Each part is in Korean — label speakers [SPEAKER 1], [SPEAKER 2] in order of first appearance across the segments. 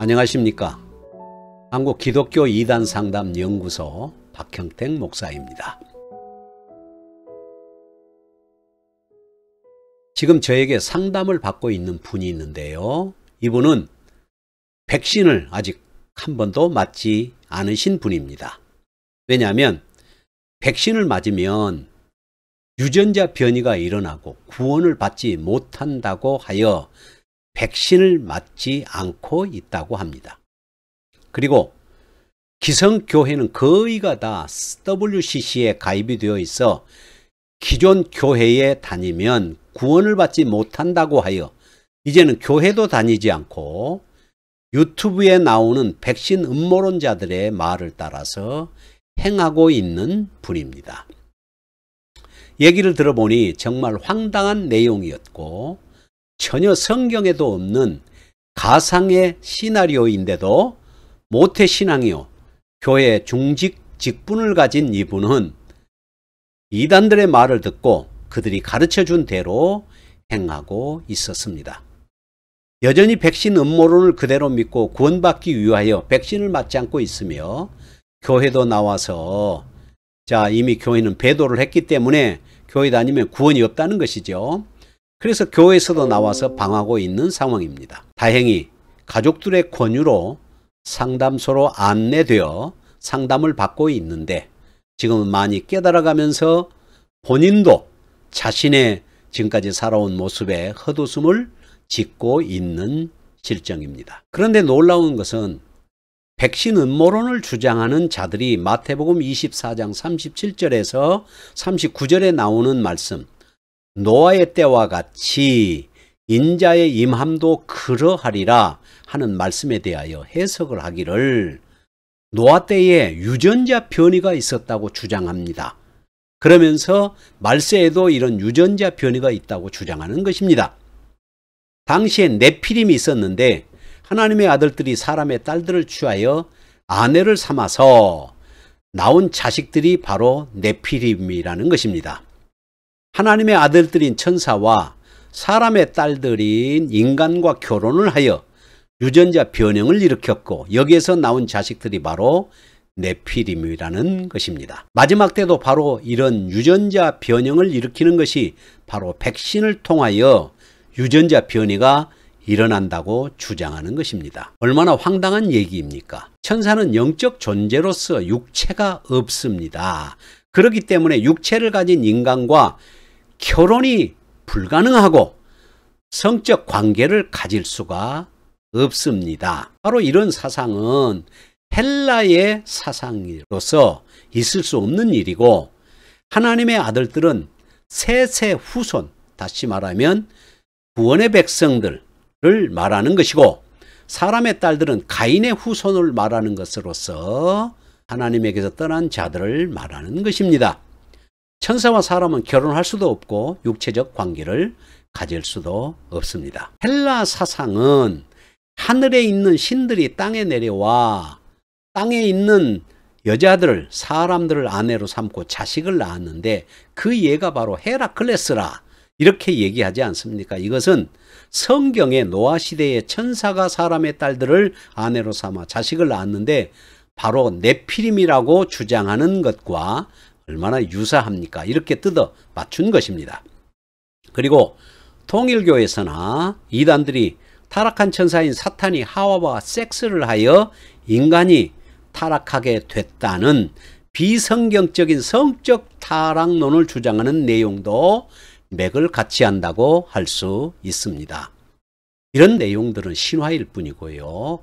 [SPEAKER 1] 안녕하십니까. 한국기독교 이단상담연구소 박형택 목사입니다. 지금 저에게 상담을 받고 있는 분이 있는데요. 이분은 백신을 아직 한 번도 맞지 않으신 분입니다. 왜냐하면 백신을 맞으면 유전자 변이가 일어나고 구원을 받지 못한다고 하여 백신을 맞지 않고 있다고 합니다. 그리고 기성교회는 거의가 다 WCC에 가입이 되어 있어 기존 교회에 다니면 구원을 받지 못한다고 하여 이제는 교회도 다니지 않고 유튜브에 나오는 백신 음모론자들의 말을 따라서 행하고 있는 분입니다. 얘기를 들어보니 정말 황당한 내용이었고 전혀 성경에도 없는 가상의 시나리오인데도 모태신앙이요 교회 중직 직분을 가진 이분은 이단들의 말을 듣고 그들이 가르쳐준 대로 행하고 있었습니다. 여전히 백신 음모론을 그대로 믿고 구원받기 위하여 백신을 맞지 않고 있으며 교회도 나와서 이미 교회는 배도를 했기 때문에 교회 다니면 구원이 없다는 것이죠. 그래서 교회에서도 나와서 방하고 있는 상황입니다. 다행히 가족들의 권유로 상담소로 안내되어 상담을 받고 있는데 지금은 많이 깨달아가면서 본인도 자신의 지금까지 살아온 모습에 헛웃음을 짓고 있는 실정입니다. 그런데 놀라운 것은 백신 음모론을 주장하는 자들이 마태복음 24장 37절에서 39절에 나오는 말씀, 노아의 때와 같이 인자의 임함도 그러하리라 하는 말씀에 대하여 해석을 하기를 노아 때에 유전자 변이가 있었다고 주장합니다. 그러면서 말세에도 이런 유전자 변이가 있다고 주장하는 것입니다. 당시에 네피림이 있었는데 하나님의 아들들이 사람의 딸들을 취하여 아내를 삼아서 나온 자식들이 바로 네피림이라는 것입니다. 하나님의 아들들인 천사와 사람의 딸들인 인간과 결혼을 하여 유전자 변형을 일으켰고 여기에서 나온 자식들이 바로 네피림이라는 것입니다. 마지막 때도 바로 이런 유전자 변형을 일으키는 것이 바로 백신을 통하여 유전자 변이가 일어난다고 주장하는 것입니다. 얼마나 황당한 얘기입니까? 천사는 영적 존재로서 육체가 없습니다. 그렇기 때문에 육체를 가진 인간과 결혼이 불가능하고 성적 관계를 가질 수가 없습니다. 바로 이런 사상은 헬라의 사상으로서 있을 수 없는 일이고 하나님의 아들들은 셋의 후손, 다시 말하면 구원의 백성들을 말하는 것이고 사람의 딸들은 가인의 후손을 말하는 것으로서 하나님에게서 떠난 자들을 말하는 것입니다. 천사와 사람은 결혼할 수도 없고 육체적 관계를 가질 수도 없습니다. 헬라 사상은 하늘에 있는 신들이 땅에 내려와 땅에 있는 여자들을 사람들을 아내로 삼고 자식을 낳았는데 그 예가 바로 헤라클레스라 이렇게 얘기하지 않습니까? 이것은 성경의 노아 시대의 천사가 사람의 딸들을 아내로 삼아 자식을 낳았는데 바로 네피림이라고 주장하는 것과 얼마나 유사합니까? 이렇게 뜯어 맞춘 것입니다. 그리고 통일교에서나 이단들이 타락한 천사인 사탄이 하와와 섹스를 하여 인간이 타락하게 됐다는 비성경적인 성적 타락론을 주장하는 내용도 맥을 같이 한다고 할 수 있습니다. 이런 내용들은 신화일 뿐이고요.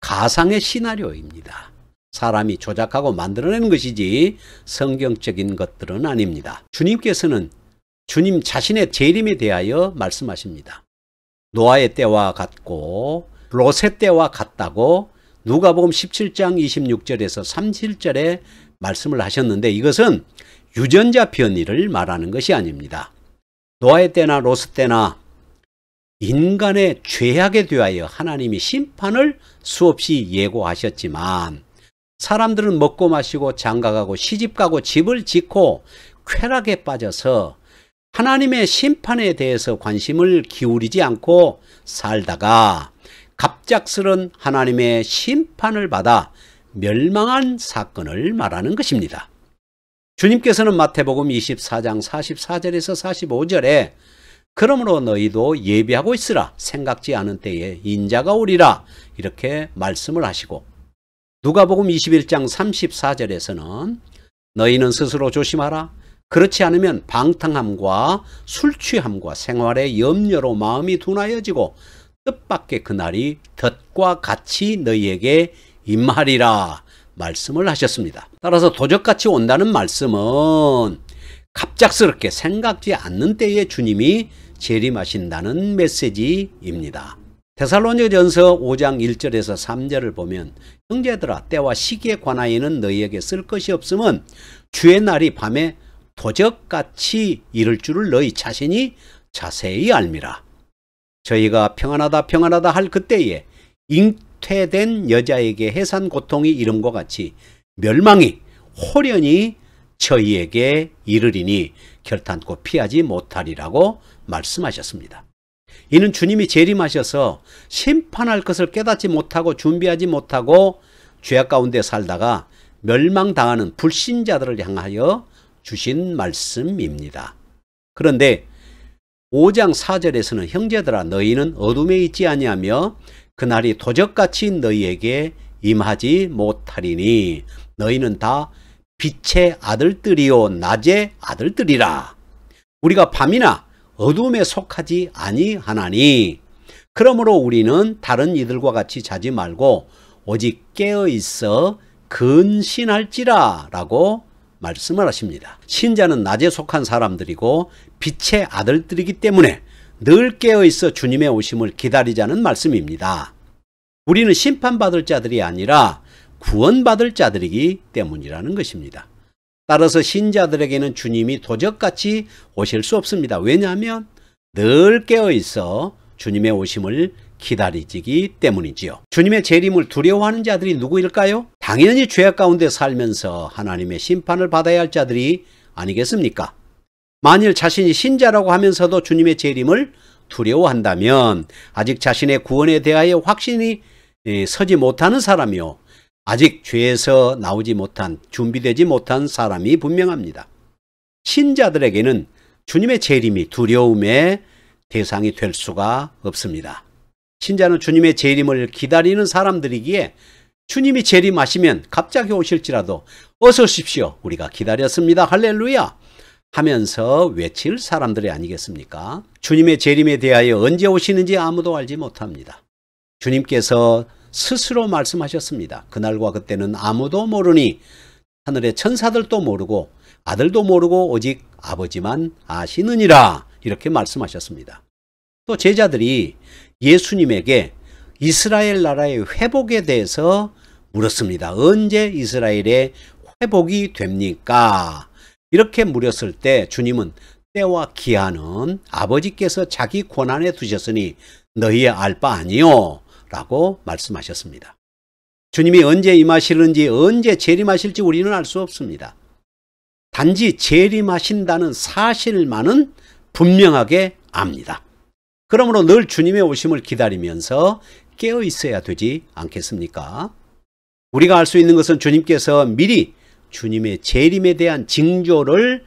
[SPEAKER 1] 가상의 시나리오입니다. 사람이 조작하고 만들어내는 것이지 성경적인 것들은 아닙니다. 주님께서는 주님 자신의 재림에 대하여 말씀하십니다. 노아의 때와 같고 롯의 때와 같다고 누가복음 17장 26절에서 37절에 말씀을 하셨는데 이것은 유전자 변이를 말하는 것이 아닙니다. 노아의 때나 롯의 때나 인간의 죄악에 대하여 하나님이 심판을 수없이 예고하셨지만 사람들은 먹고 마시고 장가가고 시집가고 집을 짓고 쾌락에 빠져서 하나님의 심판에 대해서 관심을 기울이지 않고 살다가 갑작스런 하나님의 심판을 받아 멸망한 사건을 말하는 것입니다. 주님께서는 마태복음 24장 44절에서 45절에 그러므로 너희도 예비하고 있으라. 생각지 않은 때에 인자가 오리라. 이렇게 말씀을 하시고, 누가복음 21장 34절에서는 너희는 스스로 조심하라. 그렇지 않으면 방탕함과 술취함과 생활의 염려로 마음이 둔하여지고 뜻밖의 그날이 덫과 같이 너희에게 임하리라 말씀을 하셨습니다. 따라서 도적같이 온다는 말씀은 갑작스럽게 생각지 않는 때에 주님이 재림하신다는 메시지입니다. 데살로니가전서 5장 1절에서 3절을 보면 형제들아 때와 시기에 관하여는 너희에게 쓸 것이 없음은 주의 날이 밤에 도적같이 이를 줄을 너희 자신이 자세히 알미라. 저희가 평안하다 평안하다 할 그때에 잉태된 여자에게 해산 고통이 이름과 같이 멸망이 홀연히 저희에게 이르리니 결탄코 피하지 못하리라고 말씀하셨습니다. 이는 주님이 재림하셔서 심판할 것을 깨닫지 못하고 준비하지 못하고 죄악 가운데 살다가 멸망당하는 불신자들을 향하여 주신 말씀입니다. 그런데 5장 4절에서는 형제들아 너희는 어둠에 있지 아니하며 그날이 도적같이 너희에게 임하지 못하리니 너희는 다 빛의 아들들이요 낮의 아들들이라. 우리가 밤이나 어둠에 속하지 아니하나니 그러므로 우리는 다른 이들과 같이 자지 말고 오직 깨어 있어 근신할지라 라고 말씀을 하십니다. 신자는 낮에 속한 사람들이고 빛의 아들들이기 때문에 늘 깨어 있어 주님의 오심을 기다리자는 말씀입니다. 우리는 심판받을 자들이 아니라 구원받을 자들이기 때문이라는 것입니다. 따라서 신자들에게는 주님이 도적같이 오실 수 없습니다. 왜냐하면 늘 깨어 있어 주님의 오심을 기다리기 때문이지요. 주님의 재림을 두려워하는 자들이 누구일까요? 당연히 죄악 가운데 살면서 하나님의 심판을 받아야 할 자들이 아니겠습니까? 만일 자신이 신자라고 하면서도 주님의 재림을 두려워한다면 아직 자신의 구원에 대하여 확신이 서지 못하는 사람이요, 아직 죄에서 나오지 못한, 준비되지 못한 사람이 분명합니다. 신자들에게는 주님의 재림이 두려움의 대상이 될 수가 없습니다. 신자는 주님의 재림을 기다리는 사람들이기에 주님이 재림하시면 갑자기 오실지라도 어서 오십시오, 우리가 기다렸습니다, 할렐루야 하면서 외칠 사람들이 아니겠습니까? 주님의 재림에 대하여 언제 오시는지 아무도 알지 못합니다. 주님께서 스스로 말씀하셨습니다. 그날과 그때는 아무도 모르니 하늘의 천사들도 모르고 아들도 모르고 오직 아버지만 아시느니라, 이렇게 말씀하셨습니다. 또 제자들이 예수님에게 이스라엘 나라의 회복에 대해서 물었습니다. 언제 이스라엘의 회복이 됩니까? 이렇게 물었을 때 주님은 때와 기한은 아버지께서 자기 권한에 두셨으니 너희의 알 바 아니요 라고 말씀하셨습니다. 주님이 언제 임하시는지 언제 재림하실지 우리는 알 수 없습니다. 단지 재림하신다는 사실만은 분명하게 압니다. 그러므로 늘 주님의 오심을 기다리면서 깨어 있어야 되지 않겠습니까? 우리가 알 수 있는 것은 주님께서 미리 주님의 재림에 대한 징조를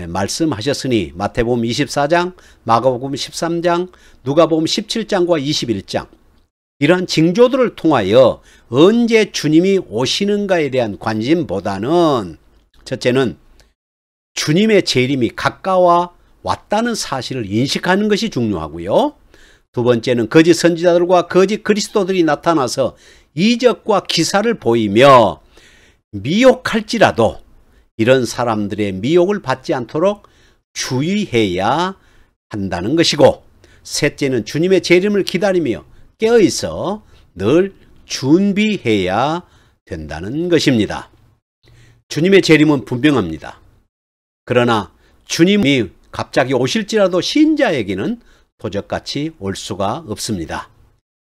[SPEAKER 1] 말씀하셨으니 마태복음 24장, 마가복음 13장, 누가복음 17장과 21장 이러한 징조들을 통하여 언제 주님이 오시는가에 대한 관심보다는 첫째는 주님의 재림이 가까워 왔다는 사실을 인식하는 것이 중요하고요. 두 번째는 거짓 선지자들과 거짓 그리스도들이 나타나서 이적과 기사를 보이며 미혹할지라도 이런 사람들의 미혹을 받지 않도록 주의해야 한다는 것이고, 셋째는 주님의 재림을 기다리며 깨어있어 늘 준비해야 된다는 것입니다. 주님의 재림은 분명합니다. 그러나 주님이 갑자기 오실지라도 신자에게는 도적같이 올 수가 없습니다.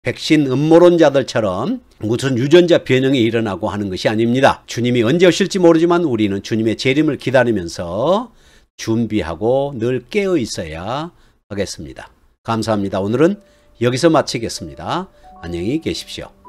[SPEAKER 1] 백신 음모론자들처럼 무슨 유전자 변형이 일어나고 하는 것이 아닙니다. 주님이 언제 오실지 모르지만 우리는 주님의 재림을 기다리면서 준비하고 늘 깨어 있어야 하겠습니다. 감사합니다. 오늘은 여기서 마치겠습니다. 안녕히 계십시오.